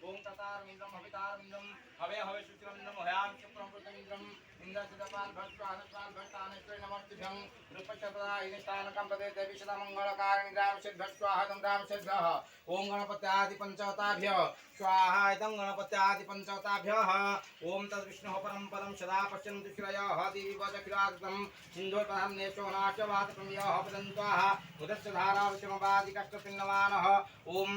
ओम ततारमिंद्रम हवितारमिंद्रम हवे हवे शुक्रमिंद्रम हयाम शुक्रमृतमिंद्रम इंद्रसिदपाल भस्वानस्वाल भस्तानेश्वरी नमस्तिभ्यं रूपशतदायिनिष्ठानकं पदे देवी सदा मंगलकारिणी ग्रामसिद्ध स्वाहादं ग्रामसिद्धः ओम गणपत्यादि पंचवताभ्यः स्वाहा इदं गणपत्यादि पंचवताभ्यः ओम तद्विष्णुः परं पदं सदा पश्यन्तु श्रयः देवी वदखिलादं सिन्धोपहन्नेश्वनाशवादकं यः पदन्त्वाः उदस्य धाराविषमवादि कष्टपिन्नमानः ओम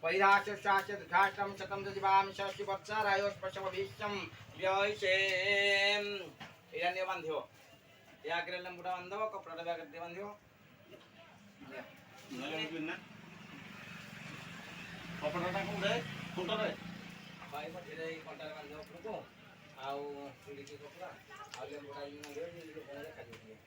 वैराश्यशास्यधाष्टं शतं ददिवामि षष्टिवत्सरायोष्पशमभीष्टं व्ययिषेम इरण्य बंध्यो या केरलम बुढ़ा बंधो कपड़ा बैग दे बंध्यो ना कपड़ाटा को दे फोटो रे भाई पठे रे कंटा बंधो को आउ चूड़ी के कपड़ा आ ले बुढ़ा इन दे के कोन देखा दिए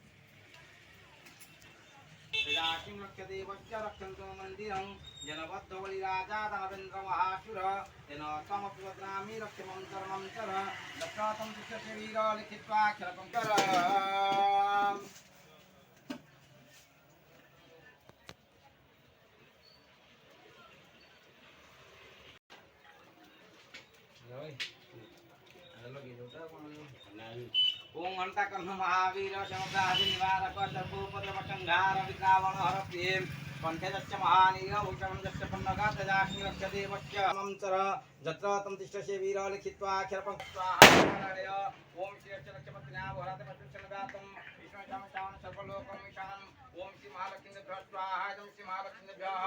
राशिं रक्षते वच्च रक्षन्तु मन्दिरं जनबद्धबलि राजा दानवेन्द्र महासुर येन तमपि वदामि रक्षमं चरणं चर दक्षातं तिष्ठति वीर लिखित्वा क्षरकं कर ओम घंटा कर्ण महावीर शमदादि निवारक सर्वोपद्रवसंहार विरावण हर प्रेम कंठेदस्य महानीय भूषणदस्य पन्नगातजाग्नि रक्षते वच्च मंत्र जत्र तं तिष्ठसे वीर लिखित्वा क्षरपं स्वाहाय ओम श्री अक्षरक्षपत्न्या भरते पशुचनगातं विष्णुशामशान सर्वलोकं विशानम् ओम श्री महालक्ष्मीभ्यः स्वाहा ओम श्री महालक्ष्मीभ्यः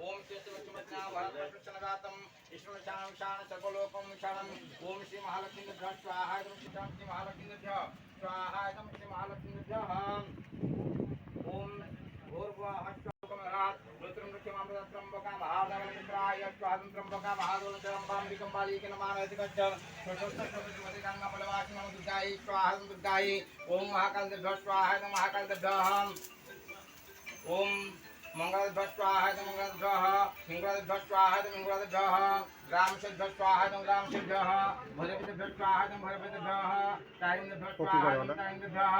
ओम श्री अक्षरक्षपत्न्या भरते पशुचनगातं विष्णुशामशान सर्वलोकं विशानम् ओम श्री महालक्ष्मीभ्यः स्वाहा ओम श्री महालक्ष्मीभ्यः स्वाहा ओम श्री महालक्ष्मीभ्यः ओम भूर्भुवः रुद्रमृत्यमामृतत्रम्बका महादेवमित्राय स्वातन्त्रम्बका महादोलचरम्बाम्बिकम्बालीके नमामि गच्छन् स्वस्तिमतिगङ्गाबलवासिनमो दुर्गायै स्वाहा दुर्गायै ओम महाकालदेभ्यः स्वाहा महाकालदेभ्यः ओम मंगलदेभ्यः स्वाहा मंगलदेभ्यः हिंगलादेभ्यः स्वाहा हिंगलादेभ्यः ग्रामसेभ्यः स्वाहा ग्रामसेभ्यः भैरवेभ्यः स्वाहा भैरवेभ्यः तारिणीभ्यः स्वाहा तारिणीभ्यः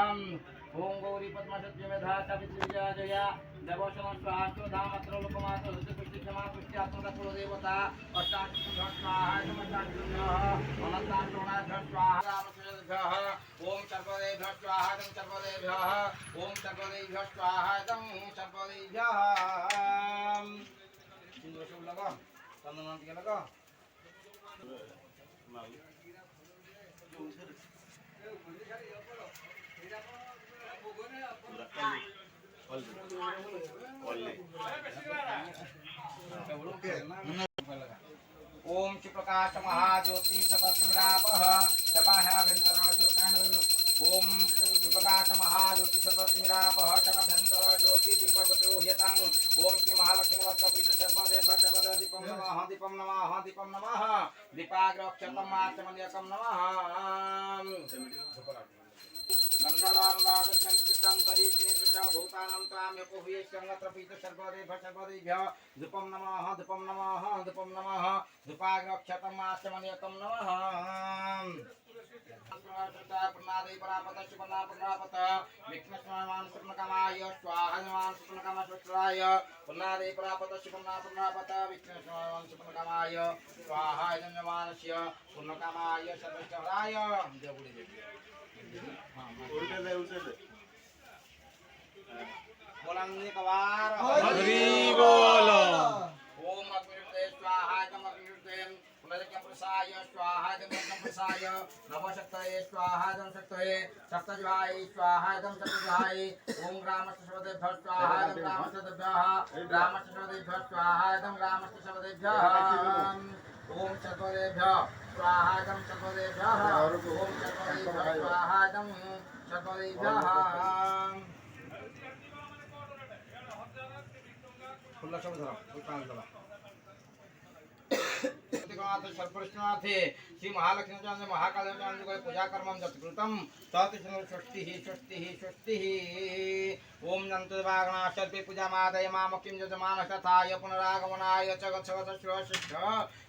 ओम गौरी पद्मसत्यमेधा सावित्री जया देवोशम स्वाहा धामत्र लोकमात्र हृदयपुष्टिक्षमा पुष्ट्यात्मक कुलदेवता अष्टादशभ्यः स्वाहा नमस्ताभ्यः अनन्तान्नोणाभ्यः स्वाहा रामचन्द्रभ्यः ओम सर्वदेभ्यः स्वाहा सर्वदेभ्यः ओम सर्वदेभ्यः स्वाहा सर्वदेभ्यः सिंदूर सब लगा चंदन के लगा ओम श्री प्रकाश महाज्योति सर्वतिरापः सभाभ्यंतर ओम श्री प्रकाश महाज्योति सर्वतिरापः सभाभ्यंतर ज्योति दीपं त्रोह्यतां ओम श्री महालक्ष्मी वक्रपीठ सर्वदेव सर्वद दीपं नमः दीपं नमः दीपं नमः दीपाग्रक्षतं आचमन्यकं नमः नंददानदादक्षंकरी श्रीकृष्ण भूतानं त्वाम्यपोह्ये संगत्रपीठ सर्वदेव सर्वदेभ्यः धूपं नमः धूपं नमः धूपं नमः धूपाग्रक्षतं आचमन्यकं नमः प्रणादे परापत सुपना प्रणापत विष्णुस्वामान सुपनकामाय स्वाहा नमान सुपनकामश्वराय प्रणादे परापत सुपना प्रणापत विष्णुस्वामान सुपनकामाय स्वाहा नमानस्य सुपनकामाय सर्वेश्वराय देवुड़ी उल्टे दे बोलने का बार हरि बोलो ओम अग्निर्दे स्वाहा अग्निर्दे प्रसाय स्वाहा प्रसाय नवशक्तये स्वाहा शक्तये सप्तजुहाय स्वाहा सप्तजुहाय ओम ग्रामस्वदेभ्यः स्वाहा ग्रामस्वदेभ्यः ग्रामस्वदेभ्यः स्वाहा ग्रामस्वदेभ्यः ओम सर्वदेभ्यः स्वाहा सर्वदेभ्यः ओम सर्वदेभ्यः स्वाहा सर्वदेभ्यः खुला सब धरा कोई काम करा सर्वशक्तिगणार्थ सर्वप्रश्नार्थे श्री महालक्ष्मी चंद्र महाकाल चंद्र को पूजा कर्मं जत्कृतं तत् स्वस्तिः ओम नंतुवागणा सर्वे पूजा मादय मामकिं यजमान तथाय पुनरागमनाय च गच्छवत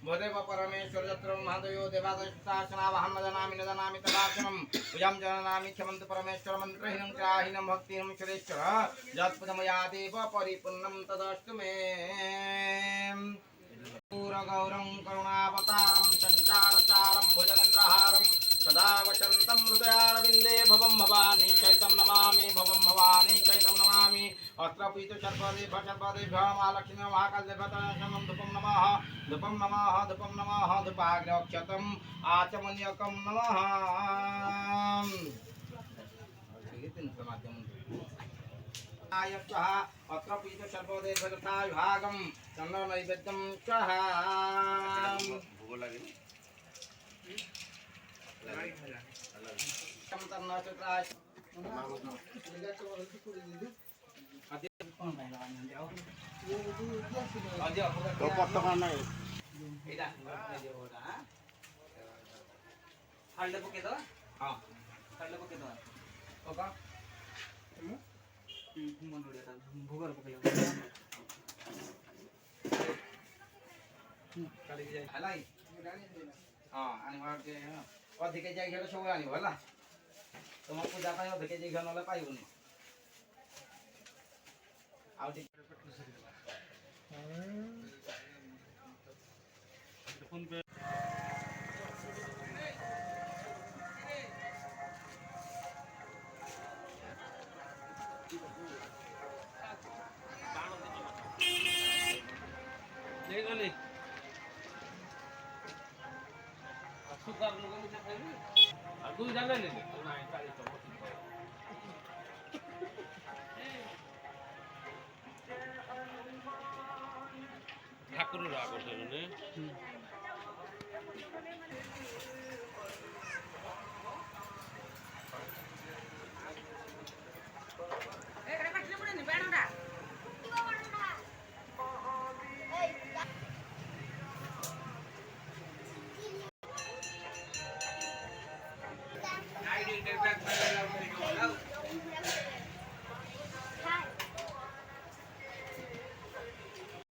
भदेव परमेश्वर यत्र महादेव देवादशासना वहं नदनामि तदाचनं पूजां जननामि क्षमन्त परमेश्वर मंत्रहीनं चाहीनं भक्तिहीनं सुरेश्वर यत्पदमया देव परिपूर्णं तदस्तु मे गौरं करुणावतारं संचारचारं भुजगेन्द्रहारं सदा वसन्तं हृदयारविन्दे भवं भवानी चैतं नमामि भवं भवानी चैतं नमामि अत्र पीतु सर्वदेभ्यः महालक्ष्मी महाकालदेवताय धूपं नमः धूपाग्रक्षतम् आचमन्यकं नमः अत्र पीतु सर्वदेभ्यः विभागं चंद्र नैवेद्यं स्वाहा अधिक जाइए सब आनी होला तुम पूजा अधिक जाइए ना पाइबन ठाकुर आकर्षण